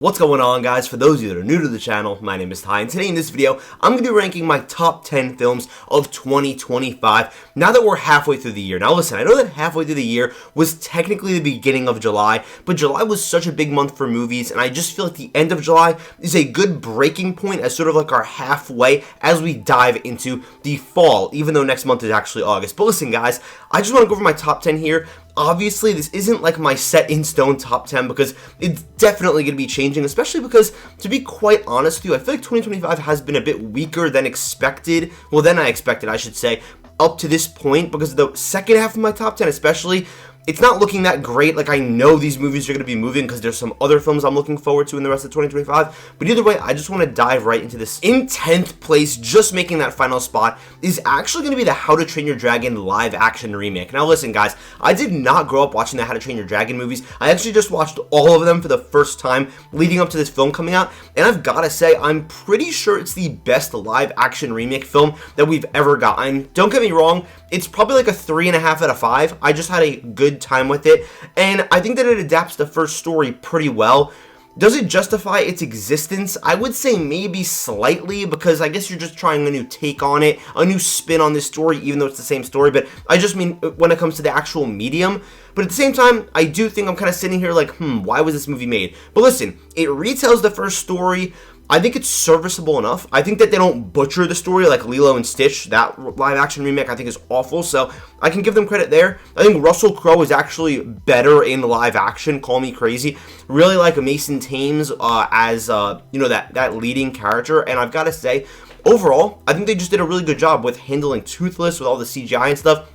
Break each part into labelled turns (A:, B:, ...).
A: What's going on, guys? For those of you that are new to the channel, my name is Ty, and today in this video, I'm going to be ranking my top 10 films of 2025, now that we're halfway through the year. Now listen, I know that halfway through the year was technically the beginning of July, but July was such a big month for movies, and I just feel like the end of July is a good breaking point as sort of like our halfway as we dive into the fall, even though next month is actually August. But listen, guys, I just want to go over my top 10 here. Obviously, this isn't like my set-in-stone top 10 because it's definitely going to be changing, especially because, to be quite honest with you, I feel like 2025 has been a bit weaker than expected. Well, than I expected, I should say, up to this point, because the second half of my top 10 especially, it's not looking that great. Like, I know these movies are going to be moving because there's some other films I'm looking forward to in the rest of 2025. But either way, I just want to dive right into this. In 10th place, just making that final spot, is actually going to be the How to Train Your Dragon live action remake. Now listen, guys, I did not grow up watching the How to Train Your Dragon movies. I actually just watched all of them for the first time leading up to this film coming out. And I've got to say, I'm pretty sure it's the best live action remake film that we've ever gotten. Don't get me wrong, it's probably like a 3.5 out of 5. I just had a good time with it, and I think that it adapts the first story pretty well. Does it justify its existence? I would say maybe slightly, because I guess you're just trying a new take on it, a new spin on this story, even though it's the same story. But I just mean when it comes to the actual medium. But at the same time, I do think I'm kind of sitting here like, why was this movie made? But listen, it retells the first story. I think it's serviceable enough. I think that they don't butcher the story like Lilo and Stitch. That live action remake I think is awful, so I can give them credit there. I think Russell Crowe is actually better in live action. Call me crazy. Really like Mason Thames as that leading character, and I've got to say, overall, I think they just did a really good job with handling Toothless with all the CGI and stuff.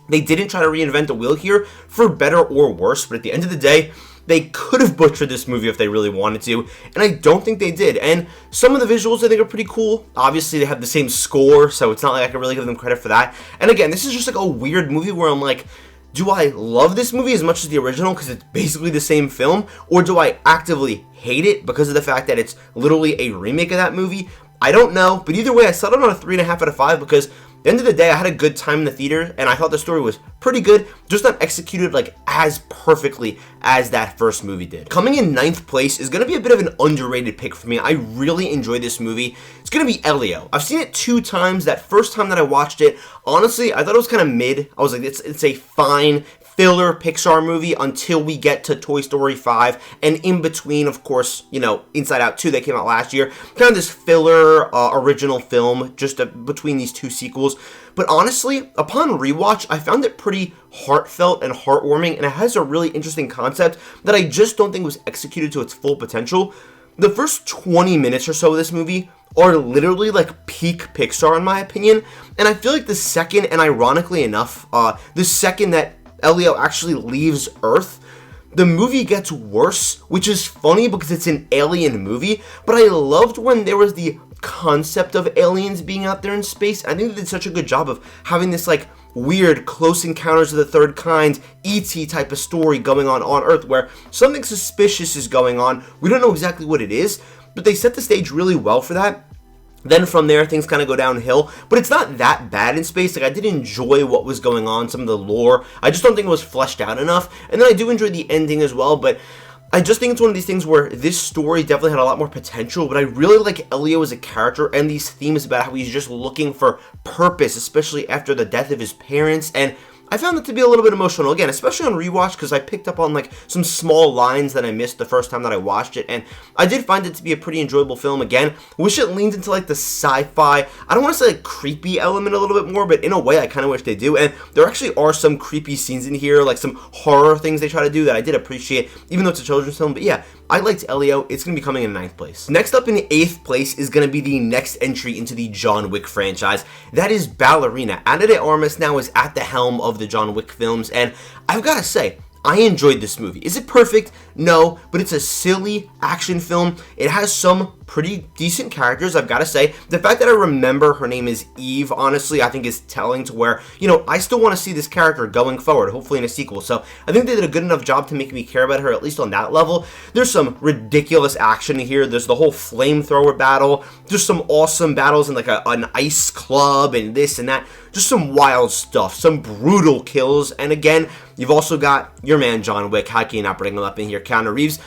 A: They didn't try to reinvent the wheel here, for better or worse, but at the end of the day, they could have butchered this movie if they really wanted to, and I don't think they did. And some of the visuals I think are pretty cool. Obviously, they have the same score, so it's not like I can really give them credit for that. And again, this is just like a weird movie where I'm like, do I love this movie as much as the original because it's basically the same film, or do I actively hate it because of the fact that it's literally a remake of that movie? I don't know, but either way, I settled on a 3.5 out of 5 because at the end of the day, I had a good time in the theater, and I thought the story was pretty good, just not executed like as perfectly as that first movie did. Coming in 9th place is going to be a bit of an underrated pick for me. I really enjoyed this movie. It's going to be Elio. I've seen it 2 times. That first time that I watched it, honestly, I thought it was kind of mid. I was like, it's a fine filler Pixar movie until we get to Toy Story 5, and in between, of course, Inside Out 2 that came out last year, kind of this filler original film just between these 2 sequels. But honestly, upon rewatch, I found it pretty heartfelt and heartwarming, and it has a really interesting concept that I just don't think was executed to its full potential. The first 20 minutes or so of this movie are literally like peak Pixar in my opinion, and I feel like the second, and ironically enough, the second that Elio actually leaves Earth, the movie gets worse, which is funny because it's an alien movie, but I loved when there was the concept of aliens being out there in space. I think they did such a good job of having this like weird Close Encounters of the Third Kind, E.T. type of story going on Earth where something suspicious is going on. We don't know exactly what it is, but they set the stage really well for that. Then from there, things kind of go downhill, but it's not that bad in space. Like, I did enjoy what was going on, some of the lore. I just don't think it was fleshed out enough, and then I do enjoy the ending as well, but I just think it's one of these things where this story definitely had a lot more potential, but I really like Elio as a character and these themes about how he's just looking for purpose, especially after the death of his parents, and I found it to be a little bit emotional, again, especially on rewatch, because I picked up on like some small lines that I missed the first time that I watched it, and I did find it to be a pretty enjoyable film. Again, wish it leaned into like the sci-fi, I don't want to say like creepy element a little bit more, but in a way I kind of wish they do, and there actually are some creepy scenes in here, like some horror things they try to do that I did appreciate, even though it's a children's film. But yeah, I liked Elio. It's going to be coming in 9th place. Next up in 8th place is going to be the next entry into the John Wick franchise. That is Ballerina. Ana de Armas now is at the helm of the John Wick films, and I've got to say, I enjoyed this movie. Is it perfect? No, but it's a silly action film. It has some pretty decent characters, I've got to say. The fact that I remember her name is Eve, honestly, I think is telling to where, I still want to see this character going forward, hopefully in a sequel. So I think they did a good enough job to make me care about her, at least on that level. There's some ridiculous action here. There's the whole flamethrower battle. There's some awesome battles in like an ice club and this and that. Just some wild stuff, some brutal kills. And again, you've also got your man John Wick. How can you not bring him up in here? Keanu Reeves.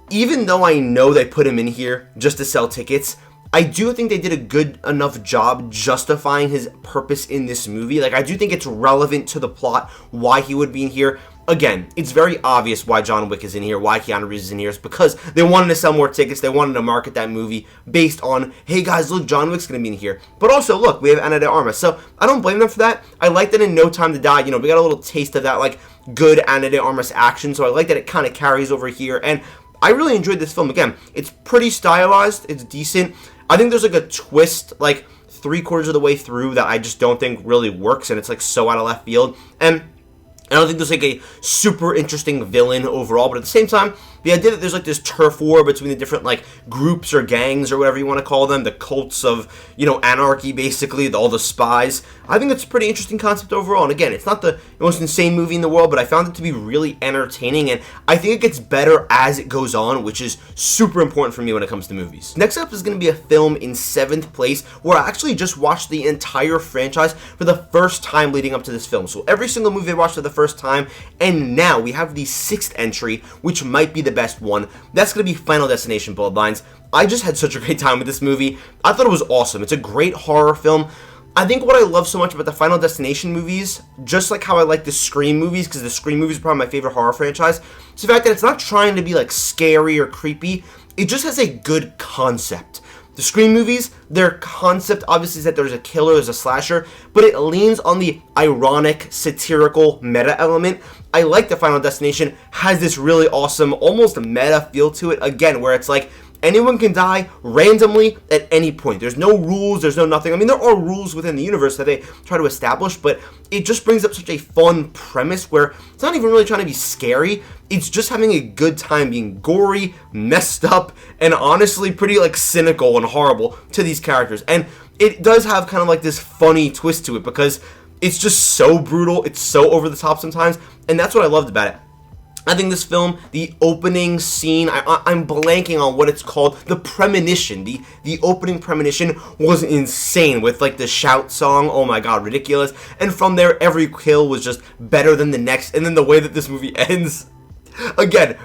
A: even though I know they put him in here just to sell tickets, I do think they did a good enough job justifying his purpose in this movie. Like, I do think it's relevant to the plot why he would be in here. Again, it's very obvious why John Wick is in here, why Keanu Reeves is in here. It's because they wanted to sell more tickets. They wanted to market that movie based on, hey guys, look, John Wick's going to be in here. But also, look, we have Ana de Armas. So I don't blame them for that. I like that in No Time to Die, you know, we got a little taste of that, like, good Ana de Armas action. So I like that it kind of carries over here. And I really enjoyed this film. Again, it's pretty stylized. It's decent. I think there's like a twist, like 3/4 of the way through that I just don't think really works. And it's like so out of left field. And I don't think there's like a super interesting villain overall, but at the same time, the idea that there's like this turf war between the different like groups or gangs or whatever you want to call them, the cults of, you know, anarchy basically, all the spies, I think it's a pretty interesting concept overall. And again, it's not the most insane movie in the world, but I found it to be really entertaining, and I think it gets better as it goes on, which is super important for me when it comes to movies. Next up is going to be a film in 7th place where I actually just watched the entire franchise for the first time leading up to this film. So every single movie I watched for the first time, and now we have the 6th entry, which might be the best one. That's going to be Final Destination Bloodlines. I just had such a great time with this movie. I thought it was awesome. It's a great horror film. I think what I love so much about the Final Destination movies, just like how I like the Scream movies, because the Scream movies are probably my favorite horror franchise, is the fact that it's not trying to be like scary or creepy. It just has a good concept. The Scream movies, their concept obviously is that there's a killer, there's a slasher, but it leans on the ironic, satirical meta element. I like that Final Destination has this really awesome, almost meta feel to it, again, where it's like, anyone can die randomly at any point. There's no rules, there's no nothing. I mean, there are rules within the universe that they try to establish, but it just brings up such a fun premise where it's not even really trying to be scary. It's just having a good time being gory, messed up, and honestly pretty like cynical and horrible to these characters. And it does have kind of like this funny twist to it because it's just so brutal, it's so over the top sometimes, and that's what I loved about it. I think this film, the opening scene, I'm blanking on what it's called, the premonition, the opening premonition was insane with like the shout song, oh my god, ridiculous, and from there, every kill was just better than the next, and then the way that this movie ends, again,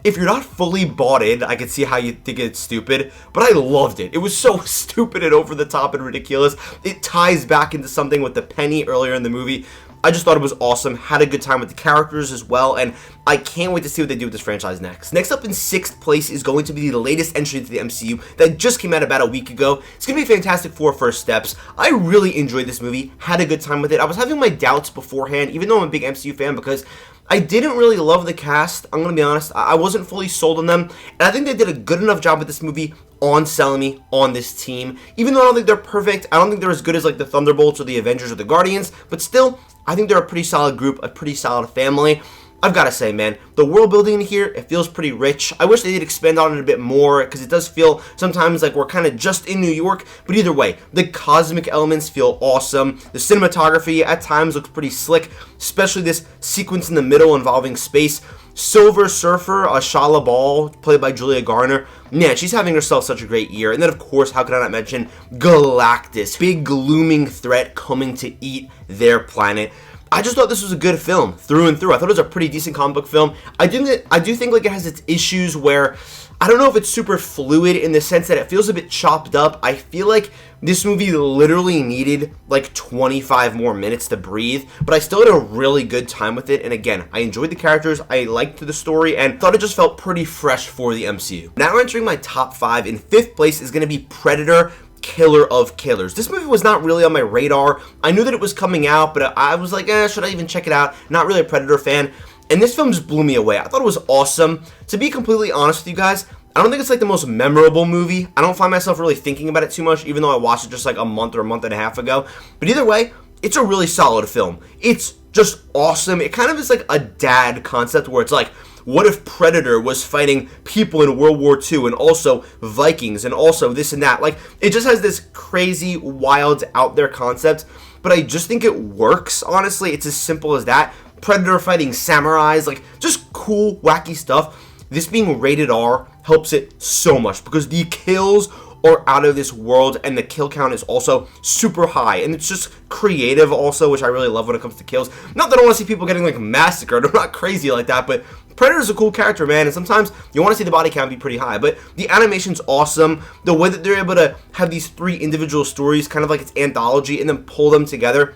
A: if you're not fully bought in, I can see how you think it's stupid, but I loved it. It was so stupid and over the top and ridiculous. It ties back into something with the penny earlier in the movie. I just thought it was awesome, had a good time with the characters as well, and I can't wait to see what they do with this franchise next. Next up in 6th place is going to be the latest entry to the MCU that just came out about a week ago. It's going to be Fantastic Four: First Steps. I really enjoyed this movie, had a good time with it. I was having my doubts beforehand, even though I'm a big MCU fan, because I didn't really love the cast. I'm going to be honest. I wasn't fully sold on them, and I think they did a good enough job with this movie on selling me on this team. Even though I don't think they're perfect, I don't think they're as good as like the Thunderbolts or the Avengers or the Guardians, but still, I think they're a pretty solid group, a pretty solid family. I've got to say, man, the world building in here, it feels pretty rich. I wish they did expand on it a bit more, because it does feel sometimes like we're kind of just in New York, but either way, the cosmic elements feel awesome. The cinematography at times looks pretty slick, especially this sequence in the middle involving space. Silver Surfer, Shala Ball, played by Julia Garner. Man, she's having herself such a great year. And then, of course, how could I not mention Galactus, big glooming threat coming to eat their planet. I just thought this was a good film through and through. I thought it was a pretty decent comic book film. I do think like it has its issues where I don't know if it's super fluid in the sense that it feels a bit chopped up. I feel like this movie literally needed like 25 more minutes to breathe, but I still had a really good time with it. And again, I enjoyed the characters, I liked the story, and thought it just felt pretty fresh for the MCU. Now entering my top 5, in 5th place is going to be Predator: Killer of Killers. This movie was not really on my radar. I knew that it was coming out, but I was like, should I even check it out? Not really a Predator fan. And this film just blew me away. I thought it was awesome. To be completely honest with you guys, I don't think it's like the most memorable movie. I don't find myself really thinking about it too much, even though I watched it just like a month or a month and a half ago. But either way, it's a really solid film. It's just awesome. It kind of is like a dad concept where it's like, what if Predator was fighting people in World War II and also Vikings and also this and that? Like, it just has this crazy, wild, out there concept, but I just think it works, honestly. It's as simple as that. Predator fighting samurais, like, just cool, wacky stuff. This being rated R helps it so much because the kills are out of this world and the kill count is also super high, and it's just creative also, which I really love when it comes to kills. Not that I want to see people getting like massacred, I'm not crazy like that, but Predator's a cool character, man, and sometimes you want to see the body count be pretty high, but the animation's awesome. The way that they're able to have these 3 individual stories, kind of like it's anthology, and then pull them together,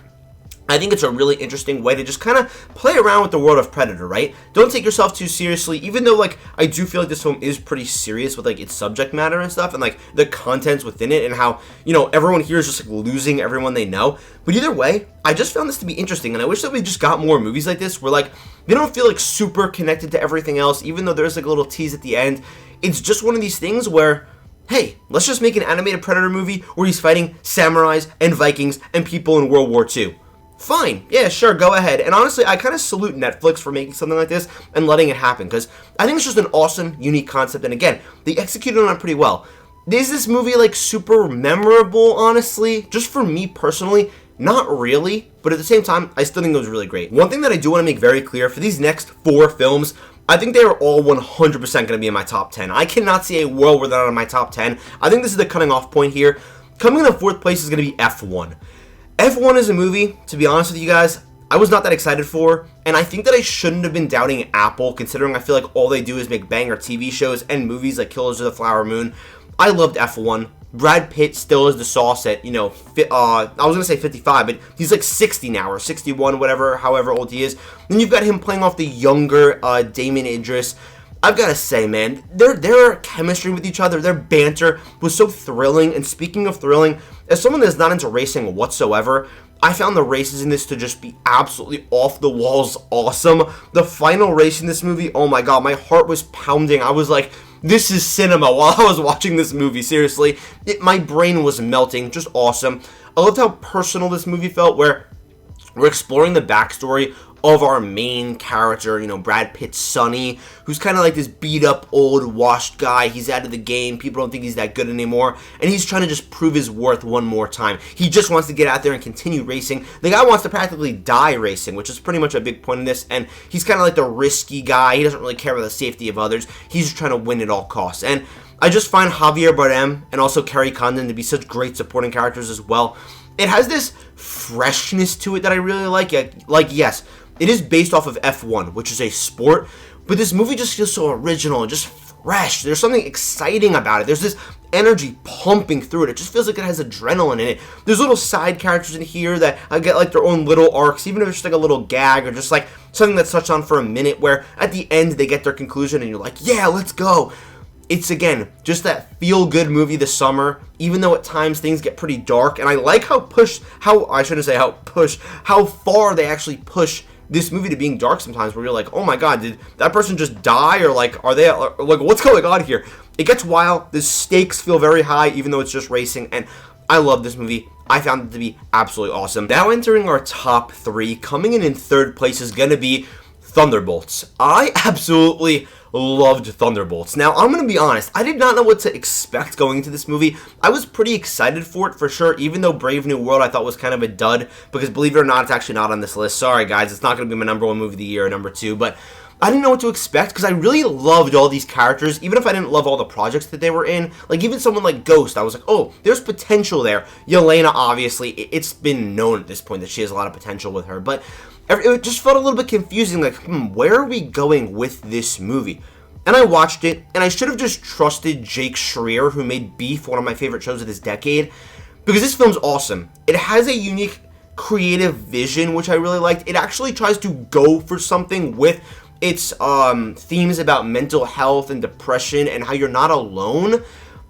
A: I think it's a really interesting way to just kind of play around with the world of Predator, right? Don't take yourself too seriously, even though, like, I do feel like this film is pretty serious with, like, its subject matter and stuff, and, like, the contents within it, and how, you know, everyone here is just, like, losing everyone they know. But either way, I just found this to be interesting, and I wish that we just got more movies like this, where, like, they don't feel, like, super connected to everything else, even though there's, like, a little tease at the end. It's just one of these things where, hey, let's just make an animated Predator movie where he's fighting samurais and Vikings and people in World War II. Fine, yeah, sure, go ahead. And honestly, I kind of salute Netflix for making something like this and letting it happen, because I think it's just an awesome, unique concept, and again, they executed on it pretty well. Is this movie, like, super memorable, honestly? Just for me personally, not really, but at the same time, I still think it was really great. One thing that I do want to make very clear, for these next 4 films, I think they are all 100% going to be in my top 10. I cannot see a world where they're not in my top 10. I think this is the cutting off point here. Coming in the 4th place is going to be F1. F1 is a movie, to be honest with you guys, I was not that excited for, and I think that I shouldn't have been doubting Apple, considering I feel like all they do is make banger TV shows and movies like Killers of the Flower Moon. I loved F1. Brad Pitt still is the sauce at, you know, I was going to say 55, but he's like 60 now, or 61, whatever, however old he is. Then you've got him playing off the younger Damon Idris. I've got to say, man, their chemistry with each other, their banter was so thrilling. And speaking of thrilling, as someone that's not into racing whatsoever, I found the races in this to just be absolutely off the walls awesome. The final race in this movie, oh my god, my heart was pounding. I was like, this is cinema while I was watching this movie, seriously. My brain was melting, just awesome. I loved how personal this movie felt, where we're exploring the backstory of our main character, you know, Brad Pitt's Sonny, who's kind of like this beat-up, old, washed guy. He's out of the game. People don't think he's that good anymore, and he's trying to just prove his worth one more time. He just wants to get out there and continue racing. The guy wants to practically die racing, which is pretty much a big point in this, and he's kind of like the risky guy. He doesn't really care about the safety of others. He's just trying to win at all costs, and I just find Javier Bardem and also Kerry Condon to be such great supporting characters as well. It has this freshness to it that I really like. Like, yes, it is based off of F1, which is a sport, but this movie just feels so original and just fresh. There's something exciting about it. There's this energy pumping through it. It just feels like it has adrenaline in it. There's little side characters in here that get like their own little arcs, even if it's just like a little gag or just like something that's touched on for a minute, where at the end they get their conclusion and you're like, yeah, let's go. It's, again, just that feel-good movie this summer, even though at times things get pretty dark. And I like how far they actually push this movie to being dark sometimes, where you're like, oh my god, did that person just die? Or like, are they, like, what's going on here? It gets wild. The stakes feel very high, even though it's just racing. And I love this movie. I found it to be absolutely awesome. Now entering our top 3, coming in 3rd place is going to be Thunderbolts. I absolutely loved Thunderbolts. Now, I'm going to be honest, I did not know what to expect going into this movie. I was pretty excited for it, for sure, even though Brave New World I thought was kind of a dud, because believe it or not, it's actually not on this list. Sorry, guys, it's not going to be my number 1 movie of the year or number 2, but I didn't know what to expect, because I really loved all these characters, even if I didn't love all the projects that they were in. Like, even someone like Ghost, I was like, oh, there's potential there. Yelena, obviously, it's been known at this point that she has a lot of potential with her, but it just felt a little bit confusing, like, where are we going with this movie? And I watched it, and I should have just trusted Jake Schreier, who made Beef one of my favorite shows of this decade, because this film's awesome. It has a unique creative vision, which I really liked. It actually tries to go for something with its themes about mental health and depression and how you're not alone.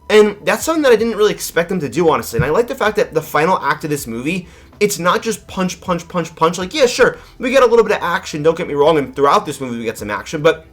A: And that's something that I didn't really expect them to do, honestly. And I like the fact that the final act of this movie, it's not just punch, punch, punch, punch. Like, yeah, sure, we get a little bit of action, don't get me wrong, and throughout this movie we get some action, but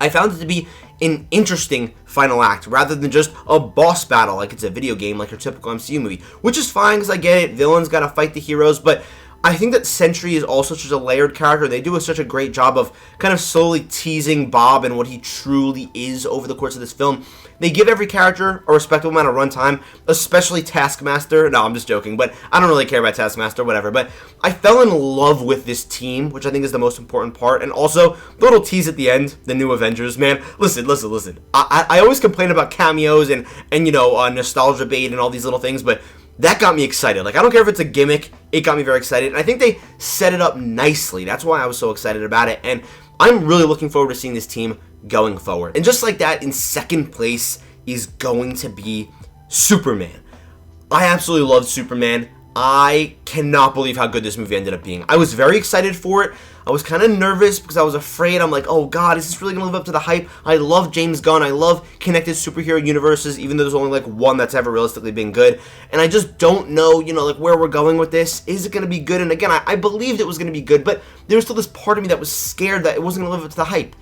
A: I found it to be an interesting final act, rather than just a boss battle like it's a video game, like your typical MCU movie, which is fine, because I get it, villains gotta fight the heroes, but I think that Sentry is also such a layered character. They do such a great job of kind of slowly teasing Bob and what he truly is over the course of this film. They give every character a respectable amount of runtime, especially Taskmaster. No, I'm just joking, but I don't really care about Taskmaster, whatever. But I fell in love with this team, which I think is the most important part. And also, the little tease at the end, the new Avengers, man. Listen. I always complain about cameos and you know, nostalgia bait and all these little things, but that got me excited. Like, I don't care if it's a gimmick, it got me very excited. And I think they set it up nicely. That's why I was so excited about it. And I'm really looking forward to seeing this team going forward. And just like that, in second place is going to be Superman. I absolutely loved Superman. I cannot believe how good this movie ended up being. I was very excited for it. I was kind of nervous because I was afraid. I'm like, oh God, is this really going to live up to the hype? I love James Gunn. I love connected superhero universes, even though there's only like one that's ever realistically been good. And I just don't know, like where we're going with this. Is it going to be good? And again, I believed it was going to be good, but there was still this part of me that was scared that it wasn't going to live up to the hype.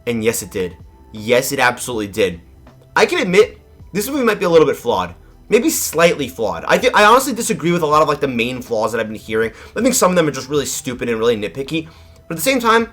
A: And yes, it did. Yes, it absolutely did. I can admit, this movie might be a little bit flawed. Maybe slightly flawed. I honestly disagree with a lot of like the main flaws that I've been hearing. I think some of them are just really stupid and really nitpicky. But at the same time,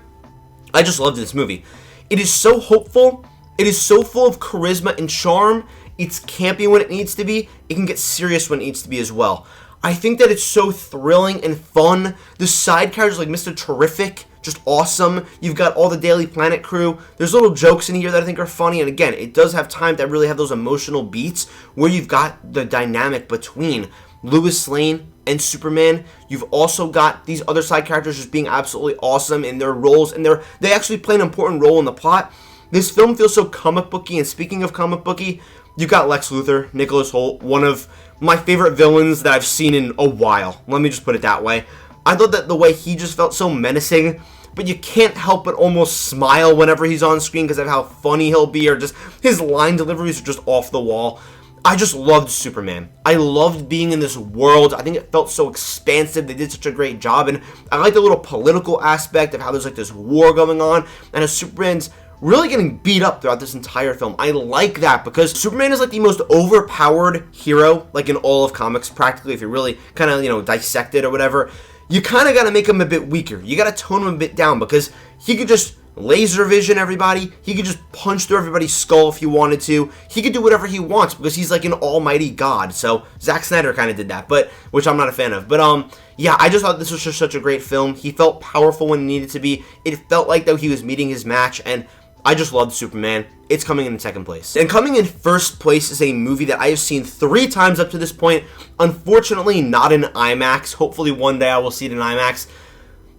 A: I just loved this movie. It is so hopeful. It is so full of charisma and charm. It's campy when it needs to be. It can get serious when it needs to be as well. I think that it's so thrilling and fun. The side characters like Mr. Terrific, just awesome. You've got all the Daily Planet crew. There's little jokes in here that I think are funny. And again, it does have time to really have those emotional beats where you've got the dynamic between Lois Lane and Superman. You've also got these other side characters just being absolutely awesome in their roles. And they actually play an important role in the plot. This film feels so comic booky. And speaking of comic booky, you've got Lex Luthor, Nicholas Hoult, one of my favorite villains that I've seen in a while. Let me just put it that way. I thought that the way he just felt so menacing, but you can't help but almost smile whenever he's on screen because of how funny he'll be, or just his line deliveries are just off the wall. I just loved Superman. I loved being in this world. I think it felt so expansive. They did such a great job, and I like the little political aspect of how there's like this war going on, and as Superman's really getting beat up throughout this entire film. I like that because Superman is like the most overpowered hero like in all of comics practically, if you really kind of, dissect it or whatever. You kind of got to make him a bit weaker. You got to tone him a bit down because he could just laser vision everybody. He could just punch through everybody's skull if he wanted to. He could do whatever he wants because he's like an almighty god. So Zack Snyder kind of did that, but which I'm not a fan of. But yeah, I just thought this was just such a great film. He felt powerful when he needed to be. It felt like though he was meeting his match, and I just loved Superman. It's coming in second place. And coming in first place is a movie that I have seen 3 times up to this point. Unfortunately, not in IMAX. Hopefully one day I will see it in IMAX.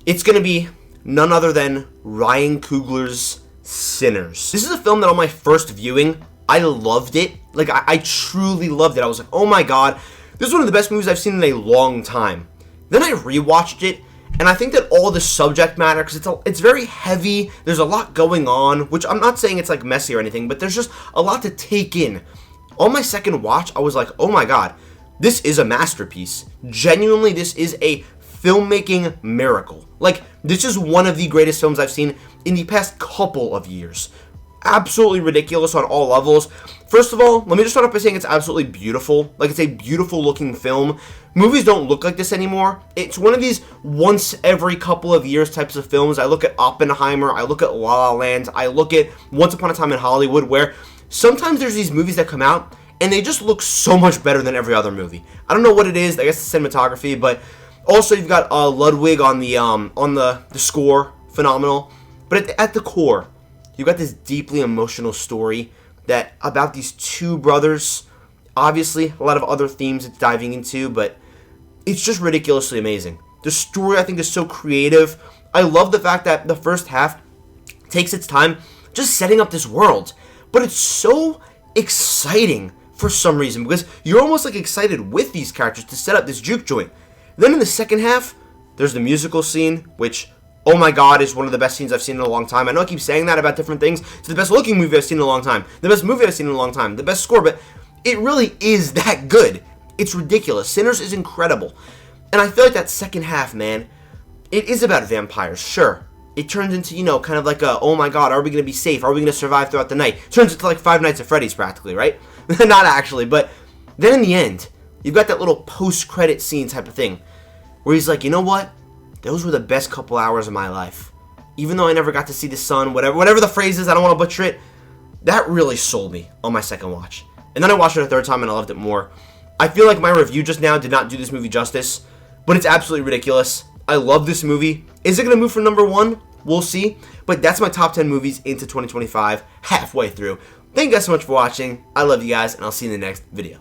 A: It's going to be none other than Ryan Coogler's Sinners. This is a film that on my first viewing, I loved it. Like, I truly loved it. I was like, oh my god, this is one of the best movies I've seen in a long time. Then I rewatched it, and I think that all the subject matter, because it's very heavy, there's a lot going on, which I'm not saying it's like messy or anything, but there's just a lot to take in. On my second watch, I was like, oh my god, this is a masterpiece. Genuinely, this is a filmmaking miracle. Like, this is one of the greatest films I've seen in the past couple of years. Absolutely ridiculous on all levels. First of all, let me just start off by saying it's absolutely beautiful. Like, it's a beautiful looking film. Movies don't look like this anymore. It's one of these once every couple of years types of films. I look at Oppenheimer, I look at La La Land, I look at Once Upon a Time in Hollywood, where sometimes there's these movies that come out and they just look so much better than every other movie. I don't know what it is. I guess the cinematography, but also you've got Ludwig on the score, phenomenal. But at the core, you've got this deeply emotional story that about these two brothers. Obviously, a lot of other themes it's diving into, but it's just ridiculously amazing. The story, I think, is so creative. I love the fact that the first half takes its time just setting up this world, but it's so exciting for some reason because you're almost like excited with these characters to set up this juke joint. Then in the second half, there's the musical scene, which, oh my god, is one of the best scenes I've seen in a long time. I know I keep saying that about different things. It's the best looking movie I've seen in a long time. The best movie I've seen in a long time. The best score, but it really is that good. It's ridiculous. Sinners is incredible. And I feel like that second half, man, it is about vampires, sure. It turns into, kind of like a, oh my god, are we going to be safe? Are we going to survive throughout the night? It turns into like Five Nights at Freddy's practically, right? Not actually, but then in the end, you've got that little post-credit scene type of thing where he's like, you know what? Those were the best couple hours of my life. Even though I never got to see the sun, whatever the phrase is, I don't want to butcher it. That really sold me on my second watch. And then I watched it a third time and I loved it more. I feel like my review just now did not do this movie justice, but it's absolutely ridiculous. I love this movie. Is it going to move for number 1? We'll see. But that's my top 10 movies into 2025, halfway through. Thank you guys so much for watching. I love you guys, and I'll see you in the next video.